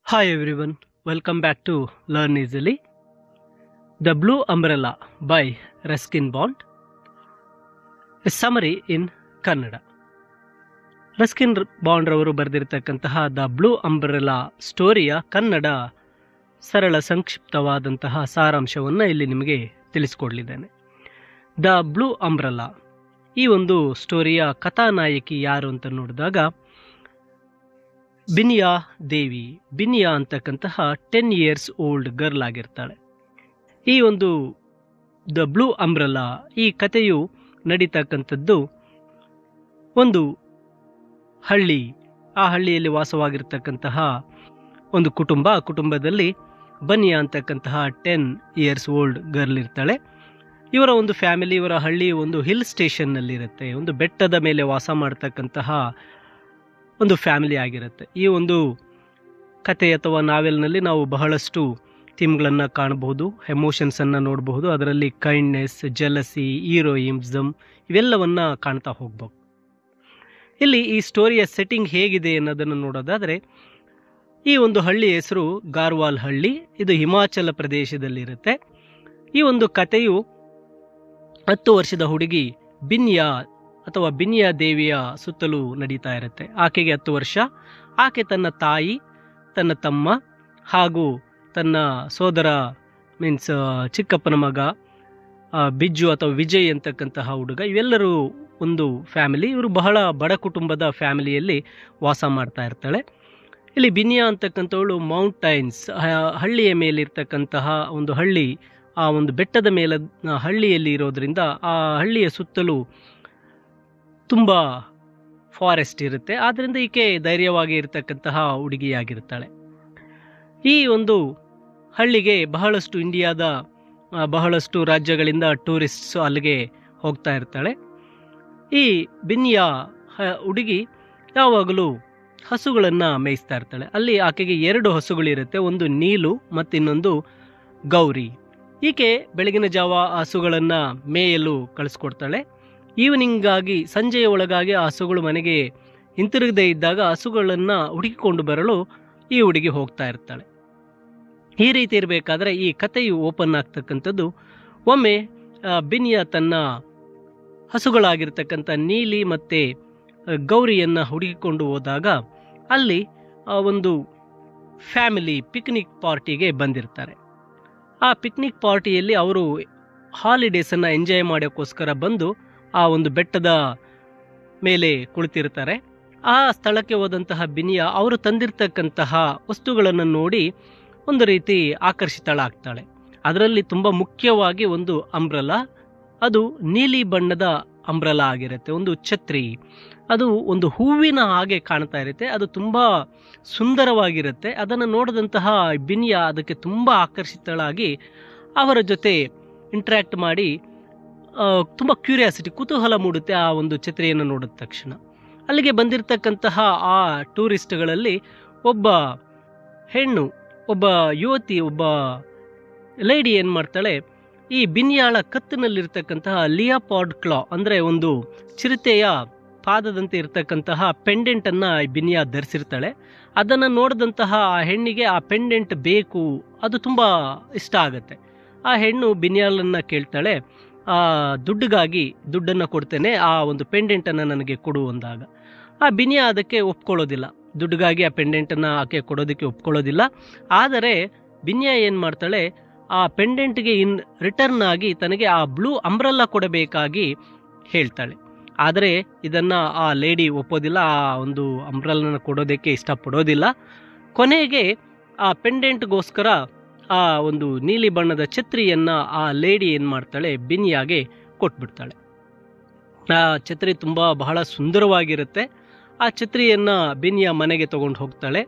Hi everyone, welcome back to Learn Easily. The Blue Umbrella by Ruskin Bond. A summary in Kannada. Ruskin bond ರವರು ಬರೆದಿರತಕ್ಕಂತಹ the blue umbrella ಸ್ಟೋರಿಯ Kannada ಸರಳ ಸಂಕ್ಷಿಪ್ತವಾದಂತಹ ಸಾರಾಂಶವನ್ನು ಇಲ್ಲಿ ನಿಮಗೆ ತಿಳಿಸ್ಕೊಡ್ಲಿದ್ದೇನೆ. The blue umbrella ಈ ಒಂದು ಸ್ಟೋರಿಯ ಕಥಾನಾಯಕಿ ಯಾರು ಅಂತ ನೋಡಿದಾಗ ಬಿನಿಯಾ ದೇವಿ. ಬಿನಿಯಾ ಅಂತಕ್ಕಂತಹ 10 years old ಗರ್ಲ್ ಆಗಿರ್ತಾಳೆ. ಈ ಒಂದು ದ ಬ್ಲೂ ಅಂಬ್ರೆಲಾ ಈ ಕಥೆಯು ನಡೀತಕ್ಕಂಥದ್ದು ಒಂದು ಹಳ್ಳಿ. ಆ ಹಳ್ಳಿಯಲ್ಲಿ ವಾಸವಾಗಿರ್ತಕ್ಕಂತಹ ಒಂದು ಕುಟುಂಬ. ಆ ಕುಟುಂಬದಲ್ಲಿ ಬನಿಯಾ ಅಂತಕ್ಕಂತಹ 10 years old ಗರ್ಲ್ ಇರ್ತಾಳೆ. ಇವರ ಒಂದು ಫ್ಯಾಮಿಲಿ, ಇವರ ಹಳ್ಳಿ ಒಂದು ಹಿಲ್ ಸ್ಟೇಷನ್ನಲ್ಲಿರುತ್ತೆ. ಒಂದು ಬೆಟ್ಟದ ಮೇಲೆ ವಾಸ ಮಾಡ್ತಕ್ಕಂತಹ ಒಂದು ಫ್ಯಾಮಿಲಿ ಆಗಿರುತ್ತೆ. ಈ ಒಂದು ಕತೆ ಅಥವಾ ನಾವೆಲ್ನಲ್ಲಿ ನಾವು ಬಹಳಷ್ಟು ಥೀಮ್ಗಳನ್ನು ಕಾಣಬಹುದು, ಎಮೋಷನ್ಸನ್ನು ನೋಡಬಹುದು. ಅದರಲ್ಲಿ ಕೈಂಡ್ನೆಸ್, ಜೆಲಸಿ, ಹೀರೋಯಿಸಮ್ ಇವೆಲ್ಲವನ್ನ ಕಾಣ್ತಾ ಹೋಗ್ಬೇಕು. ಇಲ್ಲಿ ಈ ಸ್ಟೋರಿಯ ಸೆಟ್ಟಿಂಗ್ ಹೇಗಿದೆ ಅನ್ನೋದನ್ನು ನೋಡೋದಾದರೆ, ಈ ಒಂದು ಹಳ್ಳಿ ಹೆಸರು ಗಾರ್ವಾಲ್ ಹಳ್ಳಿ. ಇದು ಹಿಮಾಚಲ ಪ್ರದೇಶದಲ್ಲಿರುತ್ತೆ. ಈ ಒಂದು ಕಥೆಯು 10 ವರ್ಷದ ಹುಡುಗಿ ಬಿನಿಯಾ ಅಥವಾ ಬಿನಿಯಾ ದೇವಿಯ ಸುತ್ತಲೂ ನಡೀತಾ ಇರುತ್ತೆ. ಆಕೆಗೆ 10 ವರ್ಷ. ಆಕೆ ತನ್ನ ತಾಯಿ, ತನ್ನ ತಮ್ಮ ಹಾಗೂ ತನ್ನ ಸೋದರ ಮೀನ್ಸ್ ಚಿಕ್ಕಪ್ಪನ ಮಗ ಬಿಜ್ಜು ಅಥವಾ ವಿಜಯ್ ಅಂತಕ್ಕಂತಹ ಹುಡುಗ, ಇವೆಲ್ಲರೂ ಒಂದು ಫ್ಯಾಮಿಲಿ. ಇವರು ಬಹಳ ಬಡ ಕುಟುಂಬದ ಫ್ಯಾಮಿಲಿಯಲ್ಲಿ ವಾಸ ಮಾಡ್ತಾ ಇರ್ತಾಳೆ. ಇಲ್ಲಿ ಬಿನಿಯಾ ಅಂತಕ್ಕಂಥವಳು ಮೌಂಟೈನ್ಸ್ ಹಳ್ಳಿಯ ಮೇಲಿರ್ತಕ್ಕಂತಹ ಒಂದು ಹಳ್ಳಿ, ಆ ಒಂದು ಬೆಟ್ಟದ ಮೇಲೆ ಹಳ್ಳಿಯಲ್ಲಿ ಇರೋದ್ರಿಂದ ಆ ಹಳ್ಳಿಯ ಸುತ್ತಲೂ ತುಂಬ ಫಾರೆಸ್ಟ್ ಇರುತ್ತೆ. ಆದ್ದರಿಂದ ಈಕೆ ಧೈರ್ಯವಾಗಿ ಇರತಕ್ಕಂತಹ ಹುಡುಗಿಯಾಗಿರ್ತಾಳೆ. ಈ ಒಂದು ಹಳ್ಳಿಗೆ ಬಹಳಷ್ಟು ಇಂಡಿಯಾದ ಬಹಳಷ್ಟು ರಾಜ್ಯಗಳಿಂದ ಟೂರಿಸ್ಟ್ಸ್ ಅಲ್ಲಿಗೆ ಹೋಗ್ತಾ ಇರ್ತಾಳೆ. ಈ ಬಿನಿಯಾ ಹುಡುಗಿ ಯಾವಾಗಲೂ ಹಸುಗಳನ್ನು ಮೇಯಿಸ್ತಾ ಇರ್ತಾಳೆ. ಅಲ್ಲಿ ಆಕೆಗೆ 2 ಹಸುಗಳಿರುತ್ತೆ. ಒಂದು ನೀಲು ಮತ್ತು ಇನ್ನೊಂದು ಗೌರಿ. ಈಕೆ ಬೆಳಗಿನ ಜಾವ ಹಸುಗಳನ್ನು ಮೇಯಲು ಕಳಿಸ್ಕೊಡ್ತಾಳೆ. ಈವ್ನಿಂಗ್ ಆಗಿ ಸಂಜೆಯ ಒಳಗಾಗಿ ಆ ಹಸುಗಳು ಮನೆಗೆ ಹಿಂತಿರುಗದೇ ಇದ್ದಾಗ ಹಸುಗಳನ್ನು ಹುಡುಕಿಕೊಂಡು ಬರಲು ಈ ಹುಡುಗಿ ಹೋಗ್ತಾ ಇರ್ತಾಳೆ. ಈ ರೀತಿ ಇರಬೇಕಾದ್ರೆ ಈ ಕಥೆಯು ಓಪನ್ ಆಗ್ತಕ್ಕಂಥದ್ದು, ಒಮ್ಮೆ ಬಿನಿಯಾ ತನ್ನ ಹಸುಗಳಾಗಿರ್ತಕ್ಕಂಥ ನೀಲಿ ಮತ್ತು ಗೌರಿಯನ್ನು ಹುಡುಕಿಕೊಂಡು ಹೋದಾಗ ಅಲ್ಲಿ ಒಂದು ಫ್ಯಾಮಿಲಿ ಪಿಕ್ನಿಕ್ ಪಾರ್ಟಿಗೆ ಬಂದಿರ್ತಾರೆ. ಆ ಪಿಕ್ನಿಕ್ ಪಾರ್ಟಿಯಲ್ಲಿ ಅವರು ಹಾಲಿಡೇಸನ್ನು ಎಂಜಾಯ್ ಮಾಡೋಕ್ಕೋಸ್ಕರ ಬಂದು ಆ ಒಂದು ಬೆಟ್ಟದ ಮೇಲೆ ಕುಳಿತಿರ್ತಾರೆ. ಆ ಸ್ಥಳಕ್ಕೆ ಹೋದಂತಹ ಬಿನಿಯಾ ಅವರು ತಂದಿರ್ತಕ್ಕಂತಹ ವಸ್ತುಗಳನ್ನು ನೋಡಿ ಒಂದು ರೀತಿ ಆಕರ್ಷಿತಳಾಗ್ತಾಳೆ. ಅದರಲ್ಲಿ ತುಂಬ ಮುಖ್ಯವಾಗಿ ಒಂದು ಅಂಬ್ರೆಲಾ, ಅದು ನೀಲಿ ಬಣ್ಣದ ಅಂಬ್ರೆಲಾ ಆಗಿರುತ್ತೆ. ಒಂದು ಛತ್ರಿ, ಅದು ಒಂದು ಹೂವಿನ ಹಾಗೆ ಕಾಣ್ತಾ ಇರುತ್ತೆ. ಅದು ತುಂಬ ಸುಂದರವಾಗಿರುತ್ತೆ. ಅದನ್ನು ನೋಡಿದಂತಹ ಬಿನಿಯಾ ಅದಕ್ಕೆ ತುಂಬ ಆಕರ್ಷಿತಳಾಗಿ ಅವರ ಜೊತೆ ಇಂಟ್ರ್ಯಾಕ್ಟ್ ಮಾಡಿ ತುಂಬ ಕ್ಯೂರಿಯಾಸಿಟಿ, ಕುತೂಹಲ ಮೂಡುತ್ತೆ ಆ ಒಂದು ಛತ್ರಿಯನ್ನು ನೋಡಿದ ತಕ್ಷಣ. ಅಲ್ಲಿಗೆ ಬಂದಿರತಕ್ಕಂತಹ ಆ ಟೂರಿಸ್ಟ್ಗಳಲ್ಲಿ ಒಬ್ಬ ಹೆಣ್ಣು, ಒಬ್ಬ ಯುವತಿ, ಒಬ್ಬ ಲೇಡಿ ಏನು ಮಾಡ್ತಾಳೆ, ಈ ಬಿನಿಯಾಳ ಕತ್ತಿನಲ್ಲಿರ್ತಕ್ಕಂತಹ ಲಿಯಾಪಾರ್ಡ್ ಕ್ಲಾ ಅಂದರೆ ಒಂದು ಚಿರತೆಯ ಪಾದದಂತೆ ಇರತಕ್ಕಂತಹ ಪೆಂಡೆಂಟನ್ನು ಬಿನಿಯಾ ಧರಿಸಿರ್ತಾಳೆ. ಅದನ್ನು ನೋಡಿದಂತಹ ಆ ಹೆಣ್ಣಿಗೆ ಆ ಪೆಂಡೆಂಟ್ ಬೇಕು, ಅದು ತುಂಬ ಇಷ್ಟ ಆಗುತ್ತೆ. ಆ ಹೆಣ್ಣು ಬಿನಿಯಾಳನ್ನು ಕೇಳ್ತಾಳೆ, ದುಡ್ಡನ್ನು ಕೊಡ್ತೇನೆ, ಆ ಒಂದು ಪೆಂಡೆಂಟನ್ನು ನನಗೆ ಕೊಡು ಅಂದಾಗ ಆ ಬಿನಿಯಾ ಅದಕ್ಕೆ ಒಪ್ಕೊಳ್ಳೋದಿಲ್ಲ. ದುಡ್ಡಿಗಾಗಿ ಆ ಪೆಂಡೆಂಟನ್ನು ಆಕೆ ಕೊಡೋದಕ್ಕೆ ಒಪ್ಕೊಳ್ಳೋದಿಲ್ಲ. ಆದರೆ ಬಿನಿಯಾ ಏನು ಮಾಡ್ತಾಳೆ, ಆ ಪೆಂಡೆಂಟ್ಗೆ ರಿಟರ್ನ್ ಆಗಿ ತನಗೆ ಆ ಬ್ಲೂ ಅಂಬ್ರೆಲಾ ಕೊಡಬೇಕಾಗಿ ಹೇಳ್ತಾಳೆ. ಆದರೆ ಇದನ್ನು ಆ ಲೇಡಿ ಒಪ್ಪೋದಿಲ್ಲ, ಆ ಒಂದು ಅಂಬ್ರೆಲಾನ ಕೊಡೋದಕ್ಕೆ ಇಷ್ಟಪಡೋದಿಲ್ಲ. ಕೊನೆಗೆ ಆ ಪೆಂಡೆಂಟ್ಗೋಸ್ಕರ ಆ ಒಂದು ನೀಲಿ ಬಣ್ಣದ ಛತ್ರಿಯನ್ನು ಆ ಲೇಡಿ ಏನು ಮಾಡ್ತಾಳೆ, ಬಿನಿಯಾಗೆ ಕೊಟ್ಬಿಡ್ತಾಳೆ. ಆ ಛತ್ರಿ ಬಹಳ ಸುಂದರವಾಗಿರುತ್ತೆ. ಆ ಛತ್ರಿಯನ್ನು ಬಿನಿಯಾ ಮನೆಗೆ ತಗೊಂಡು ಹೋಗ್ತಾಳೆ.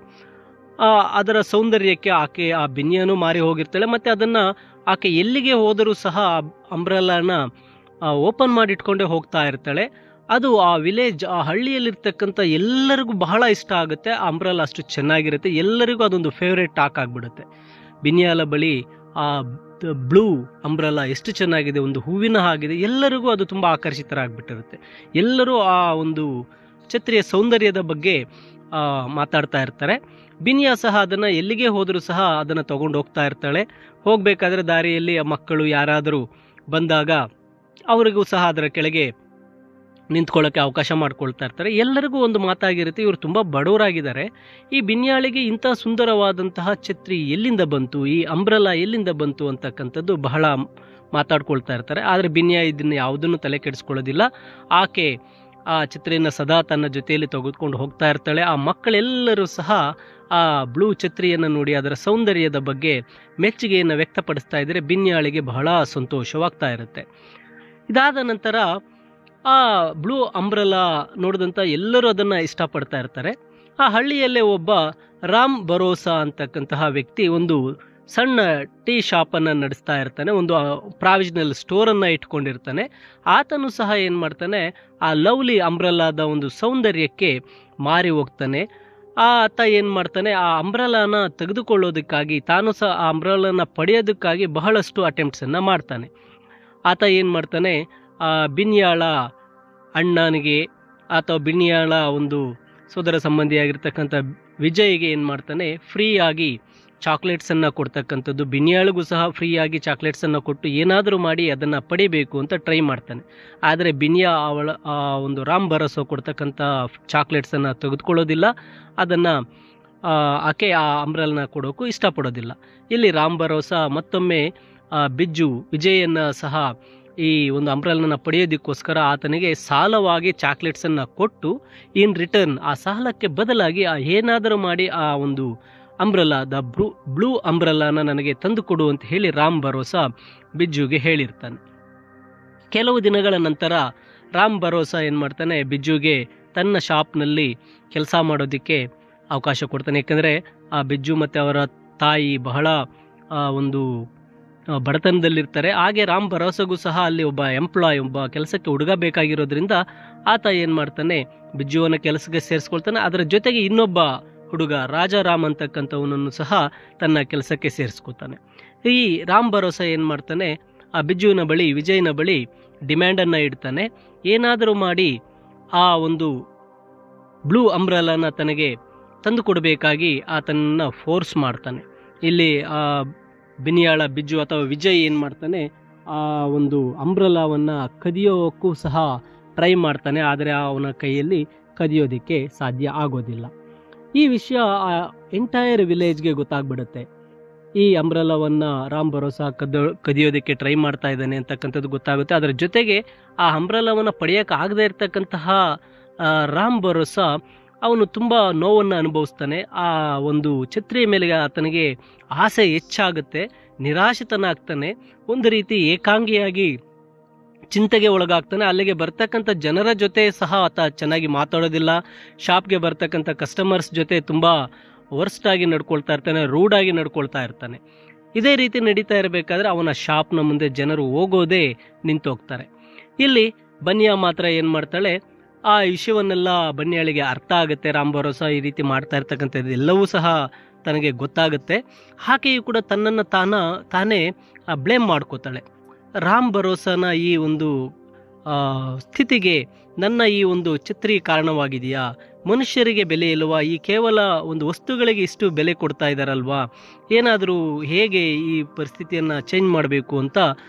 ಅದರ ಸೌಂದರ್ಯಕ್ಕೆ ಆಕೆ ಆ ಬಿನಿಯಾನು ಮಾರಿ ಹೋಗಿರ್ತಾಳೆ. ಮತ್ತು ಅದನ್ನು ಆಕೆ ಎಲ್ಲಿಗೆ ಹೋದರೂ ಸಹ ಅಂಬ್ರೆಲಾನ ಓಪನ್ ಮಾಡಿಟ್ಕೊಂಡೇ ಹೋಗ್ತಾ ಇರ್ತಾಳೆ. ಅದು ಆ ವಿಲೇಜ್, ಆ ಹಳ್ಳಿಯಲ್ಲಿರ್ತಕ್ಕಂಥ ಎಲ್ಲರಿಗೂ ಬಹಳ ಇಷ್ಟ ಆಗುತ್ತೆ. ಆ ಅಂಬ್ರೆಲಾ ಅಷ್ಟು ಚೆನ್ನಾಗಿರುತ್ತೆ. ಎಲ್ಲರಿಗೂ ಅದೊಂದು ಫೇವ್ರೇಟ್ ಟಾಕ್ ಆಗಿಬಿಡುತ್ತೆ. ಬಿನಿಯಾಲ ಬಳಿ ಆ ಬ್ಲೂ ಅಂಬ್ರೆಲಾ ಎಷ್ಟು ಚೆನ್ನಾಗಿದೆ, ಒಂದು ಹೂವಿನ ಹಾಗಿದೆ. ಎಲ್ಲರಿಗೂ ಅದು ತುಂಬ ಆಕರ್ಷಿತರಾಗ್ಬಿಟ್ಟಿರುತ್ತೆ. ಎಲ್ಲರೂ ಆ ಒಂದು ಛತ್ರಿಯ ಸೌಂದರ್ಯದ ಬಗ್ಗೆ ಮಾತಾಡ್ತಾ ಇರ್ತಾರೆ. ಬಿನಿಯಾ ಸಹ ಅದನ್ನು ಎಲ್ಲಿಗೆ ಹೋದರೂ ಸಹ ಅದನ್ನು ತಗೊಂಡು ಹೋಗ್ತಾ ಇರ್ತಾಳೆ. ಹೋಗಬೇಕಾದ್ರೆ ದಾರಿಯಲ್ಲಿ ಆ ಮಕ್ಕಳು ಯಾರಾದರೂ ಬಂದಾಗ ಅವರಿಗೂ ಸಹ ಅದರ ಕೆಳಗೆ ನಿಂತ್ಕೊಳ್ಳೋಕ್ಕೆ ಅವಕಾಶ ಮಾಡ್ಕೊಳ್ತಾ ಇರ್ತಾರೆ. ಎಲ್ಲರಿಗೂ ಒಂದು ಮಾತಾಗಿರುತ್ತೆ, ಇವರು ತುಂಬ ಬಡವರಾಗಿದ್ದಾರೆ, ಈ ಬಿನ್ಯಾಳಿಗೆ ಇಂಥ ಸುಂದರವಾದಂತಹ ಛತ್ರಿ ಎಲ್ಲಿಂದ ಬಂತು, ಈ ಅಂಬ್ರೆಲಾ ಎಲ್ಲಿಂದ ಬಂತು ಅಂತಕ್ಕಂಥದ್ದು ಬಹಳ ಮಾತಾಡ್ಕೊಳ್ತಾ ಇರ್ತಾರೆ. ಆದರೆ ಬಿನ್ಯಾ ಇದನ್ನು ಯಾವುದನ್ನು ತಲೆ ಕೆಡಿಸ್ಕೊಳ್ಳೋದಿಲ್ಲ. ಆಕೆ ಆ ಛತ್ರಿಯನ್ನು ಸದಾ ತನ್ನ ಜೊತೆಯಲ್ಲಿ ತೆಗೆದುಕೊಂಡು ಹೋಗ್ತಾ ಇರ್ತಾಳೆ. ಆ ಮಕ್ಕಳೆಲ್ಲರೂ ಸಹ ಆ ಬ್ಲೂ ಛತ್ರಿಯನ್ನು ನೋಡಿ ಅದರ ಸೌಂದರ್ಯದ ಬಗ್ಗೆ ಮೆಚ್ಚುಗೆಯನ್ನು ವ್ಯಕ್ತಪಡಿಸ್ತಾ ಇದ್ದರೆ ಬಿನ್ಯಾಳಿಗೆ ಬಹಳ ಸಂತೋಷವಾಗ್ತಾ ಇರುತ್ತೆ. ಇದಾದ ನಂತರ ಆ ಬ್ಲೂ ಅಂಬ್ರೆಲಾ ನೋಡಿದಂಥ ಎಲ್ಲರೂ ಅದನ್ನು ಇಷ್ಟಪಡ್ತಾ ಇರ್ತಾರೆ. ಆ ಹಳ್ಳಿಯಲ್ಲೇ ಒಬ್ಬ ರಾಮ್ ಭರೋಸಾ ಅಂತಕ್ಕಂತಹ ವ್ಯಕ್ತಿ ಒಂದು ಸಣ್ಣ ಟೀ ಶಾಪನ್ನು ನಡೆಸ್ತಾ ಇರ್ತಾನೆ, ಒಂದು ಪ್ರಾವಿಷನಲ್ ಸ್ಟೋರನ್ನು ಇಟ್ಕೊಂಡಿರ್ತಾನೆ. ಆತನು ಸಹ ಏನು ಮಾಡ್ತಾನೆ, ಆ ಲವ್ಲಿ ಅಂಬ್ರೆಲಾದ ಒಂದು ಸೌಂದರ್ಯಕ್ಕೆ ಮಾರಿ ಹೋಗ್ತಾನೆ. ಆತ ಏನು ಮಾಡ್ತಾನೆ, ಆ ಅಂಬ್ರೆಲಾನ ತೆಗೆದುಕೊಳ್ಳೋದಕ್ಕಾಗಿ ತಾನು ಸಹ ಆ ಅಂಬ್ರೆಲಾನ ಪಡೆಯೋದಕ್ಕಾಗಿ ಬಹಳಷ್ಟು ಅಟೆಂಪ್ಟ್ಸನ್ನು ಮಾಡ್ತಾನೆ. ಆತ ಏನು ಮಾಡ್ತಾನೆ, ಬಿನ್ಯಾಳ ಅಣ್ಣನಿಗೆ ಅಥವಾ ಬಿನ್ಯಾಳ ಒಂದು ಸೋದರ ಸಂಬಂಧಿಯಾಗಿರ್ತಕ್ಕಂಥ ವಿಜಯ್ಗೆ ಏನು ಮಾಡ್ತಾನೆ, ಫ್ರೀಯಾಗಿ ಚಾಕ್ಲೇಟ್ಸನ್ನು ಕೊಡ್ತಕ್ಕಂಥದ್ದು, ಬಿನ್ಯಾಳಿಗೂ ಸಹ ಫ್ರೀಯಾಗಿ ಚಾಕ್ಲೇಟ್ಸನ್ನು ಕೊಟ್ಟು ಏನಾದರೂ ಮಾಡಿ ಅದನ್ನು ಪಡಿಬೇಕು ಅಂತ ಟ್ರೈ ಮಾಡ್ತಾನೆ. ಆದರೆ ಬಿನ್ಯಾ ಒಂದು ರಾಮ್ ಭರೋಸಾ ಕೊಡ್ತಕ್ಕಂಥ ಚಾಕ್ಲೇಟ್ಸನ್ನು ತೆಗೆದುಕೊಳ್ಳೋದಿಲ್ಲ, ಅದನ್ನು ಆಕೆ ಆ ಅಂಬ್ರೆಲಾನ ಕೊಡೋಕ್ಕೂ ಇಷ್ಟಪಡೋದಿಲ್ಲ. ಇಲ್ಲಿ ರಾಮ್ ಭರೋಸಾ ಮತ್ತೊಮ್ಮೆ ಬಿಜ್ಜು ವಿಜಯನ್ನು ಸಹ ಈ ಒಂದು ಅಂಬ್ರೆಲಾನ ಪಡೆಯೋದಕ್ಕೋಸ್ಕರ ಆತನಿಗೆ ಸಾಲವಾಗಿ ಚಾಕ್ಲೇಟ್ಸನ್ನು ಕೊಟ್ಟು ಇನ್ ರಿಟರ್ನ್ ಆ ಸಾಲಕ್ಕೆ ಬದಲಾಗಿ ಏನಾದರೂ ಮಾಡಿ ಆ ಒಂದು ಅಂಬ್ರೆಲಾ ಬ್ಲೂ ಅಂಬ್ರೆಲಾನ ನನಗೆ ತಂದು ಕೊಡು ಅಂತ ಹೇಳಿ ರಾಮ್ ಭರೋಸಾ ಬಿಜ್ಜುಗೆ ಹೇಳಿರ್ತಾನೆ. ಕೆಲವು ದಿನಗಳ ನಂತರ ರಾಮ್ ಭರೋಸಾ ಏನು ಮಾಡ್ತಾನೆ, ಬಿಜ್ಜುಗೆ ತನ್ನ ಶಾಪ್ನಲ್ಲಿ ಕೆಲಸ ಮಾಡೋದಕ್ಕೆ ಅವಕಾಶ ಕೊಡ್ತಾನೆ. ಯಾಕಂದರೆ ಆ ಬಿಜ್ಜು ಮತ್ತು ಅವರ ತಾಯಿ ಬಹಳ ಒಂದು ಬಡತನದಲ್ಲಿರ್ತಾರೆ. ಹಾಗೆ ರಾಮ್ ಭರೋಸಾಗೂ ಸಹ ಅಲ್ಲಿ ಒಬ್ಬ ಕೆಲಸಕ್ಕೆ ಹುಡುಗ ಬೇಕಾಗಿರೋದ್ರಿಂದ ಆತ ಏನು ಮಾಡ್ತಾನೆ, ಬಿಜ್ಜುವನ್ನು ಕೆಲಸಕ್ಕೆ ಸೇರಿಸ್ಕೊಳ್ತಾನೆ. ಅದರ ಜೊತೆಗೆ ಇನ್ನೊಬ್ಬ ಹುಡುಗ ರಾಜಾರಾಮ್ ಅಂತಕ್ಕಂಥವನನ್ನು ಸಹ ತನ್ನ ಕೆಲಸಕ್ಕೆ ಸೇರಿಸ್ಕೊತಾನೆ. ಈ ರಾಮ್ ಭರೋಸಾ ಏನು ಮಾಡ್ತಾನೆ, ಆ ಬಿಜ್ಜುವಿನ ಬಳಿ ವಿಜಯನ ಬಳಿ ಡಿಮ್ಯಾಂಡನ್ನು ಇಡ್ತಾನೆ, ಏನಾದರೂ ಮಾಡಿ ಆ ಒಂದು ಬ್ಲೂ ಅಂಬ್ರೆಲಾನ ತನಗೆ ತಂದು ಕೊಡಬೇಕಾಗಿ ಆತನನ್ನು ಫೋರ್ಸ್ ಮಾಡ್ತಾನೆ. ಇಲ್ಲಿ ಬಿನ್ಯಾಳ ಬಿಜ್ಜು ಅಥವಾ ವಿಜಯ್ ಏನು ಮಾಡ್ತಾನೆ, ಆ ಒಂದು ಅಂಬ್ರೆಲಾವನ್ನು ಕದಿಯೋಕ್ಕೂ ಸಹ ಟ್ರೈ ಮಾಡ್ತಾನೆ. ಆದರೆ ಅವನ ಕೈಯಲ್ಲಿ ಕದಿಯೋದಕ್ಕೆ ಸಾಧ್ಯ ಆಗೋದಿಲ್ಲ. ಈ ವಿಷಯ ಆ ಎಂಟೈರ್ ವಿಲೇಜ್ಗೆ ಗೊತ್ತಾಗ್ಬಿಡುತ್ತೆ. ಈ ಅಂಬ್ರೆಲಾವನ್ನು ರಾಮ್ ಭರೋಸಾ ಕದಿಯೋದಕ್ಕೆ ಟ್ರೈ ಮಾಡ್ತಾ ಇದ್ದಾನೆ ಅಂತಕ್ಕಂಥದ್ದು ಗೊತ್ತಾಗುತ್ತೆ. ಅದರ ಜೊತೆಗೆ ಆ ಅಂಬ್ರೆಲಾವನ್ನು ಪಡೆಯೋಕ್ಕಾಗದೇ ಇರ್ತಕ್ಕಂತಹ ರಾಮ್ ಭರೋಸಾ ಅವನು ತುಂಬ ನೋವನ್ನು ಅನುಭವಿಸ್ತಾನೆ. ಆ ಒಂದು ಛತ್ರಿಯ ಮೇಲೆ ಆತನಿಗೆ ಆಸೆ ಹೆಚ್ಚಾಗುತ್ತೆ, ನಿರಾಶಿತನಾಗ್ತಾನೆ, ಒಂದು ರೀತಿ ಏಕಾಂಗಿಯಾಗಿ ಚಿಂತೆಗೆ ಒಳಗಾಗ್ತಾನೆ. ಅಲ್ಲಿಗೆ ಬರ್ತಕ್ಕಂಥ ಜನರ ಜೊತೆ ಸಹ ಆತ ಚೆನ್ನಾಗಿ ಮಾತಾಡೋದಿಲ್ಲ. ಶಾಪ್ಗೆ ಬರ್ತಕ್ಕಂಥ ಕಸ್ಟಮರ್ಸ್ ಜೊತೆ ತುಂಬ ವರ್ಸ್ಟಾಗಿ ನಡ್ಕೊಳ್ತಾ ಇರ್ತಾನೆ, ರೂಡಾಗಿ ನಡ್ಕೊಳ್ತಾ ಇರ್ತಾನೆ. ಇದೇ ರೀತಿ ನಡೀತಾ ಇರಬೇಕಾದ್ರೆ ಅವನ ಶಾಪ್ನ ಮುಂದೆ ಜನರು ಹೋಗೋದೇ ನಿಂತೋಗ್ತಾರೆ. ಇಲ್ಲಿ ಬನ್ಯಾ ಮಾತ್ರ ಏನು ಮಾಡ್ತಾಳೆ, ಆ ವಿಷಯವನ್ನೆಲ್ಲ ಬನ್ಯಾಳಿಗೆ ಅರ್ಥ ಆಗುತ್ತೆ. ರಾಮ್ ಭರೋಸಾ ಈ ರೀತಿ ಮಾಡ್ತಾ ಇರ್ತಕ್ಕಂಥದ್ದು ಎಲ್ಲವೂ ಸಹ ತನಗೆ ಗೊತ್ತಾಗುತ್ತೆ. ಆಕೆಯು ಕೂಡ ತನ್ನನ್ನು ತಾನೇ ಬ್ಲೇಮ್ ಮಾಡ್ಕೋತಾಳೆ. ರಾಮ್ ಭರೋಸಾನ ಈ ಒಂದು ಸ್ಥಿತಿಗೆ ನನ್ನ ಈ ಒಂದು ಛತ್ರಿ ಕಾರಣವಾಗಿದೆಯಾ, ಮನುಷ್ಯರಿಗೆ ಬೆಲೆ ಇಲ್ವಾ, ಈ ಕೇವಲ ಒಂದು ವಸ್ತುಗಳಿಗೆ ಇಷ್ಟು ಬೆಲೆ ಕೊಡ್ತಾ ಇದ್ದಾರಲ್ವಾ, ಏನಾದರೂ ಹೇಗೆ ಈ ಪರಿಸ್ಥಿತಿಯನ್ನು ಚೇಂಜ್ ಮಾಡಬೇಕು ಅಂತ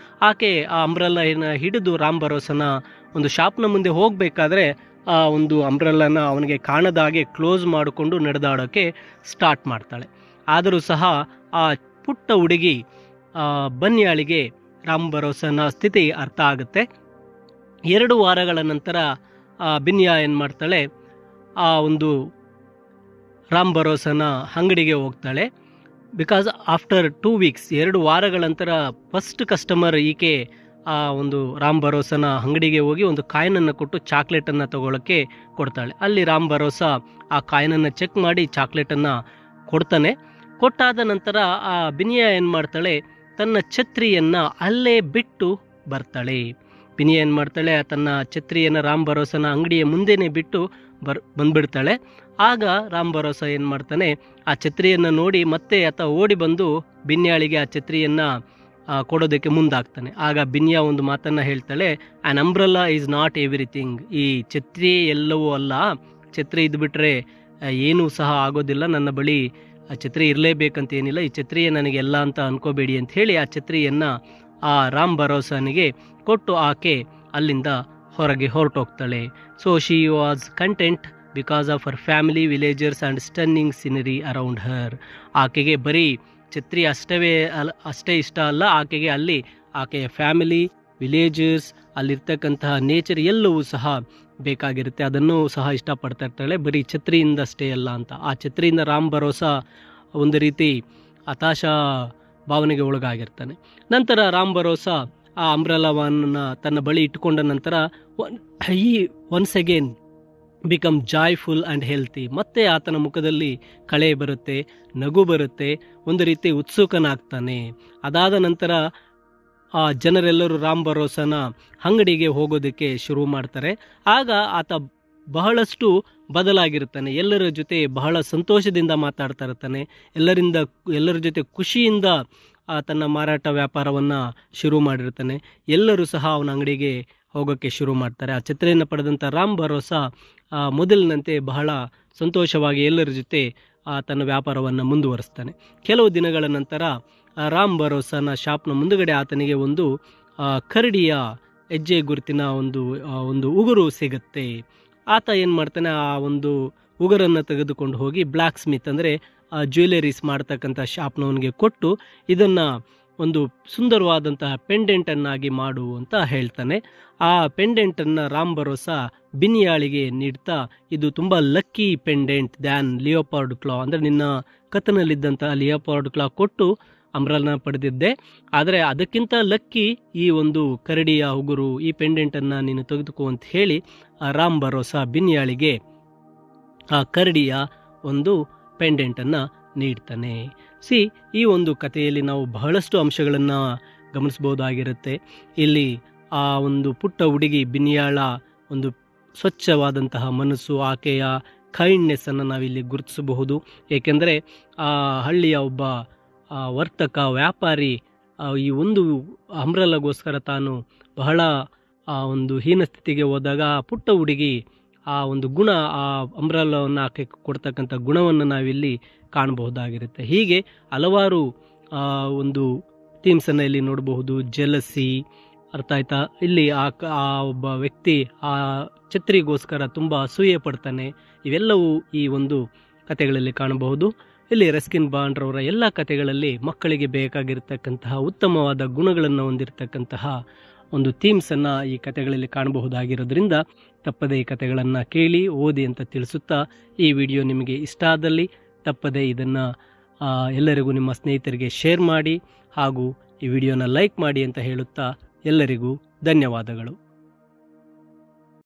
ಆಕೆ ಆ ಅಂಬ್ರೆಲಾನ ಹಿಡಿದು ರಾಮ್ ಭರೋಸಾನ ಒಂದು ಶಾಪ್ನ ಮುಂದೆ ಹೋಗಬೇಕಾದ್ರೆ ಆ ಒಂದು ಅಂಬ್ರೆಲಾನ ಅವನಿಗೆ ಕಾಣದ ಹಾಗೆ ಕ್ಲೋಸ್ ಮಾಡಿಕೊಂಡು ನಡೆದಾಡೋಕ್ಕೆ ಸ್ಟಾರ್ಟ್ ಮಾಡ್ತಾಳೆ. ಆದರೂ ಸಹ ಆ ಪುಟ್ಟ ಹುಡುಗಿ ಬನ್ಯಾಳಿಗೆ ರಾಮ್ ಭರೋಸಾನ ಸ್ಥಿತಿ ಅರ್ಥ ಆಗುತ್ತೆ. 2 ವಾರಗಳ ನಂತರ ಬಿನ್ಯಾ ಏನು ಮಾಡ್ತಾಳೆ, ಆ ಒಂದು ರಾಮ್ ಭರೋಸಾನ ಅಂಗಡಿಗೆ ಹೋಗ್ತಾಳೆ. ಬಿಕಾಸ್ ಆಫ್ಟರ್ 2 ವೀಕ್ಸ್ 2 ವಾರಗಳ ನಂತರ ಫಸ್ಟ್ ಕಸ್ಟಮರ್ ಈಕೆ ಆ ಒಂದು ರಾಮ್ ಭರೋಸಾನ ಅಂಗಡಿಗೆ ಹೋಗಿ ಒಂದು ಕಾಯಿನನ್ನು ಕೊಟ್ಟು ಚಾಕ್ಲೇಟನ್ನು ತಗೊಳ್ಳೋಕ್ಕೆ ಕೊಡ್ತಾಳೆ. ಅಲ್ಲಿ ರಾಮ್ ಭರೋಸಾ ಆ ಕಾಯಿನನ್ನು ಚೆಕ್ ಮಾಡಿ ಚಾಕ್ಲೇಟನ್ನು ಕೊಡ್ತಾನೆ. ಕೊಟ್ಟಾದ ನಂತರ ಆ ಬಿನಿಯಾ ಏನು ಮಾಡ್ತಾಳೆ, ತನ್ನ ಛತ್ರಿಯನ್ನು ಅಲ್ಲೇ ಬಿಟ್ಟು ಬರ್ತಾಳೆ. ಬಿನಿಯಾ ಏನು ಮಾಡ್ತಾಳೆ, ತನ್ನ ಛತ್ರಿಯನ್ನು ರಾಮ್ ಭರೋಸಾನ ಅಂಗಡಿಯ ಮುಂದೆನೇ ಬಿಟ್ಟು ಬಂದ್ಬಿಡ್ತಾಳೆ. ಆಗ ರಾಮ್ ಭರೋಸಾ ಏನು ಮಾಡ್ತಾನೆ, ಆ ಛತ್ರಿಯನ್ನು ನೋಡಿ ಮತ್ತೆ ಆತ ಓಡಿ ಬಂದು ಬಿನ್ಯಾಳಿಗೆ ಆ ಛತ್ರಿಯನ್ನು ಕೊಡೋದಕ್ಕೆ ಮುಂದಾಗ್ತಾನೆ. ಆಗ ಬಿನ್ಯಾ ಒಂದು ಮಾತನ್ನು ಹೇಳ್ತಾಳೆ, an umbrella is not everything. ಈ ಛತ್ರಿ ಎಲ್ಲವೂ ಅಲ್ಲ, ಛತ್ರಿ ಇದ್ಬಿಟ್ರೆ ಏನೂ ಸಹ ಆಗೋದಿಲ್ಲ, ನನ್ನ ಬಳಿ ಆ ಛತ್ರಿ ಇರಲೇಬೇಕಂತ ಏನಿಲ್ಲ, ಈ ಛತ್ರಿಯೇ ನನಗೆ ಎಲ್ಲ ಅಂತ ಅನ್ಕೋಬೇಡಿ ಅಂತ ಹೇಳಿ ಆ ಛತ್ರಿಯನ್ನು ಆ ರಾಮ್ ಭರೋಸಾನಿಗೆ ಕೊಟ್ಟು ಆಕೆ ಅಲ್ಲಿಂದ ಹೊರಗೆ ಹೊರಟೋಗ್ತಾಳೆ. So she was content because of her family, villagers and stunning scenery around her. ಆಕೆಗೆ ಬರೀ ಛತ್ರಿ ಅಷ್ಟೇ ಇಷ್ಟ ಅಲ್ಲ, ಆಕೆಗೆ ಅಲ್ಲಿ ಆಕೆಯ ಫ್ಯಾಮಿಲಿ, ವಿಲೇಜಸ್, ಅಲ್ಲಿರ್ತಕ್ಕಂತಹ ನೇಚರ್ ಎಲ್ಲವೂ ಸಹ ಬೇಕಾಗಿರುತ್ತೆ, ಅದನ್ನು ಸಹ ಇಷ್ಟಪಡ್ತಾ ಇರ್ತಾಳೆ, ಬರೀ ಛತ್ರಿಯಿಂದ ಅಷ್ಟೇ ಅಲ್ಲ ಅಂತ. ಆ ಛತ್ರಿಯಿಂದ ರಾಮ್ ಭರೋಸಾ ಒಂದು ರೀತಿ ಹತಾಶಾ ಭಾವನೆಗೆ ಒಳಗಾಗಿರ್ತಾನೆ. ನಂತರ ರಾಮ್ ಭರೋಸಾ ಆ ಅಂಬ್ರೆಲಾವನ್ನು ತನ್ನ ಬಳಿ ಇಟ್ಟುಕೊಂಡ ನಂತರ ಈ once again become joyful and healthy. ಮತ್ತೆ ಆತನ ಮುಖದಲ್ಲಿ ಕಳೆ ಬರುತ್ತೆ, ನಗು ಬರುತ್ತೆ, ಒಂದು ರೀತಿ ಉತ್ಸುಕನಾಗ್ತಾನೆ. ಅದಾದ ನಂತರ ಆ ಜನರೆಲ್ಲರೂ ರಾಮ್ ಭರೋಸಾನ ಅಂಗಡಿಗೆ ಹೋಗೋದಕ್ಕೆ ಶುರು ಮಾಡ್ತಾರೆ. ಆಗ ಆತ ಬಹಳಷ್ಟು ಬದಲಾಗಿರ್ತಾನೆ, ಎಲ್ಲರ ಜೊತೆ ಬಹಳ ಸಂತೋಷದಿಂದ ಮಾತಾಡ್ತಾ ಇರ್ತಾನೆ, ಎಲ್ಲರ ಜೊತೆ ಖುಷಿಯಿಂದ ತನ್ನ ಮಾರಾಟ ವ್ಯಾಪಾರವನ್ನು ಶುರು ಮಾಡಿರ್ತಾನೆ. ಎಲ್ಲರೂ ಸಹ ಅವನ ಅಂಗಡಿಗೆ ಹೋಗೋಕ್ಕೆ ಶುರು ಮಾಡ್ತಾರೆ. ಆ ಛತ್ರಿಯನ್ನು ಪಡೆದಂಥ ರಾಮ್ ಭರೋಸಾ ಮೊದಲಿನಂತೆ ಬಹಳ ಸಂತೋಷವಾಗಿ ಎಲ್ಲರ ಜೊತೆ ತನ್ನ ವ್ಯಾಪಾರವನ್ನು ಮುಂದುವರಿಸ್ತಾನೆ. ಕೆಲವು ದಿನಗಳ ನಂತರ ರಾಮ್ ಭರೋಸಾನ ಶಾಪ್ನ ಮುಂದುಗಡೆ ಆತನಿಗೆ ಒಂದು ಕರಡಿಯ ಹೆಜ್ಜೆ ಗುರುತಿನ ಒಂದು ಉಗುರು ಸಿಗುತ್ತೆ. ಆತ ಏನು ಮಾಡ್ತಾನೆ, ಆ ಒಂದು ಉಗುರನ್ನು ತೆಗೆದುಕೊಂಡು ಹೋಗಿ ಬ್ಲ್ಯಾಕ್ ಸ್ಮಿತ್ ಅಂದರೆ ಜ್ಯುವೆಲರೀಸ್ ಮಾಡ್ತಕ್ಕಂಥ ಶಾಪ್ನವನಿಗೆ ಕೊಟ್ಟು ಇದನ್ನು ಒಂದು ಸುಂದರವಾದಂತಹ ಪೆಂಡೆಂಟನ್ನಾಗಿ ಮಾಡು ಅಂತ ಹೇಳ್ತಾನೆ. ಆ ಪೆಂಡೆಂಟನ್ನು ರಾಮ್ ಭರೋಸಾ ಬಿನಿಯಾಳಿಗೆ ನೀಡ್ತಾ, ಇದು ತುಂಬ ಲಕ್ಕಿ ಪೆಂಡೆಂಟ್ ದ್ಯಾನ್ ಲಿಯೋಪಾರ್ಡ್ ಕ್ಲಾ, ಅಂದರೆ ನಿನ್ನ ಕತ್ತನಲ್ಲಿದ್ದಂತಹ ಲಿಯೋಪಾರ್ಡ್ ಕ್ಲಾ ಕೊಟ್ಟು ಅಂಬ್ರೆಲಾ ಪಡೆದಿದ್ದೆ, ಆದರೆ ಅದಕ್ಕಿಂತ ಲಕ್ಕಿ ಈ ಒಂದು ಕರಡಿಯ ಉಗುರು, ಈ ಪೆಂಡೆಂಟನ್ನು ನೀನು ತೆಗೆದುಕೋ ಅಂತ ಹೇಳಿ ರಾಮ್ ಭರೋಸಾ ಬಿನಿಯಾಳಿಗೆ ಆ ಕರಡಿಯ ಒಂದು ಪೆಂಡೆಂಟನ್ನು ನೀಡ್ತಾನೆ. ಈ ಒಂದು ಕಥೆಯಲ್ಲಿ ನಾವು ಬಹಳಷ್ಟು ಅಂಶಗಳನ್ನು ಗಮನಿಸಬಹುದಾಗಿರುತ್ತೆ. ಇಲ್ಲಿ ಆ ಒಂದು ಪುಟ್ಟ ಹುಡುಗಿ ಬಿನಿಯಾಳ ಒಂದು ಸ್ವಚ್ಛವಾದಂತಹ ಮನಸ್ಸು, ಆಕೆಯ ಕೈಂಡ್ನೆಸ್ಸನ್ನು ನಾವಿಲ್ಲಿ ಗುರುತಿಸಬಹುದು. ಏಕೆಂದರೆ ಆ ಹಳ್ಳಿಯ ಒಬ್ಬ ವರ್ತಕ ವ್ಯಾಪಾರಿ ಈ ಒಂದು ಅಂಬ್ರೆಲಾಗೋಸ್ಕರ ತಾನು ಬಹಳ ಒಂದು ಹೀನ ಸ್ಥಿತಿಗೆ ಹೋದಾಗ ಆ ಪುಟ್ಟ ಹುಡುಗಿ ಆ ಒಂದು ಗುಣ, ಆ ಅಂಬ್ರೆಲಾವನ್ನು ಆಕೆ ಕೊಡ್ತಕ್ಕಂಥ ಗುಣವನ್ನು ನಾವಿಲ್ಲಿ ಕಾಣಬಹುದಾಗಿರುತ್ತೆ. ಹೀಗೆ ಹಲವಾರು ಒಂದು ಥೀಮ್ಸನ್ನು ಇಲ್ಲಿ ನೋಡಬಹುದು. ಜೆಲಸಿ, ಅರ್ಥ ಆಯ್ತಾ, ಇಲ್ಲಿ ಆ ಒಬ್ಬ ವ್ಯಕ್ತಿ ಆ ಛತ್ರಿಗೋಸ್ಕರ ತುಂಬ ಅಸೂಯೆ ಪಡ್ತಾನೆ, ಇವೆಲ್ಲವೂ ಈ ಒಂದು ಕಥೆಗಳಲ್ಲಿ ಕಾಣಬಹುದು. ಇಲ್ಲಿ ರಸ್ಕಿನ್ ಬಾಂಡ್ ರವರ ಎಲ್ಲ ಕಥೆಗಳಲ್ಲಿ ಮಕ್ಕಳಿಗೆ ಬೇಕಾಗಿರ್ತಕ್ಕಂತಹ ಉತ್ತಮವಾದ ಗುಣಗಳನ್ನು ಹೊಂದಿರತಕ್ಕಂತಹ ಒಂದು ಥೀಮ್ಸನ್ನು ಈ ಕಥೆಗಳಲ್ಲಿ ಕಾಣಬಹುದಾಗಿರೋದ್ರಿಂದ ತಪ್ಪದೇ ಈ ಕಥೆಗಳನ್ನು ಕೇಳಿ ಓದಿ ಅಂತ ತಿಳಿಸುತ್ತಾ, ಈ ವಿಡಿಯೋ ನಿಮಗೆ ಇಷ್ಟ ಆದಲ್ಲಿ ತಪ್ಪದೇ ಇದನ್ನು ಎಲ್ಲರಿಗೂ ನಿಮ್ಮ ಸ್ನೇಹಿತರಿಗೆ ಶೇರ್ ಮಾಡಿ ಹಾಗೂ ಈ ವಿಡಿಯೋನ ಲೈಕ್ ಮಾಡಿ ಅಂತ ಹೇಳುತ್ತಾ ಎಲ್ಲರಿಗೂ ಧನ್ಯವಾದಗಳು.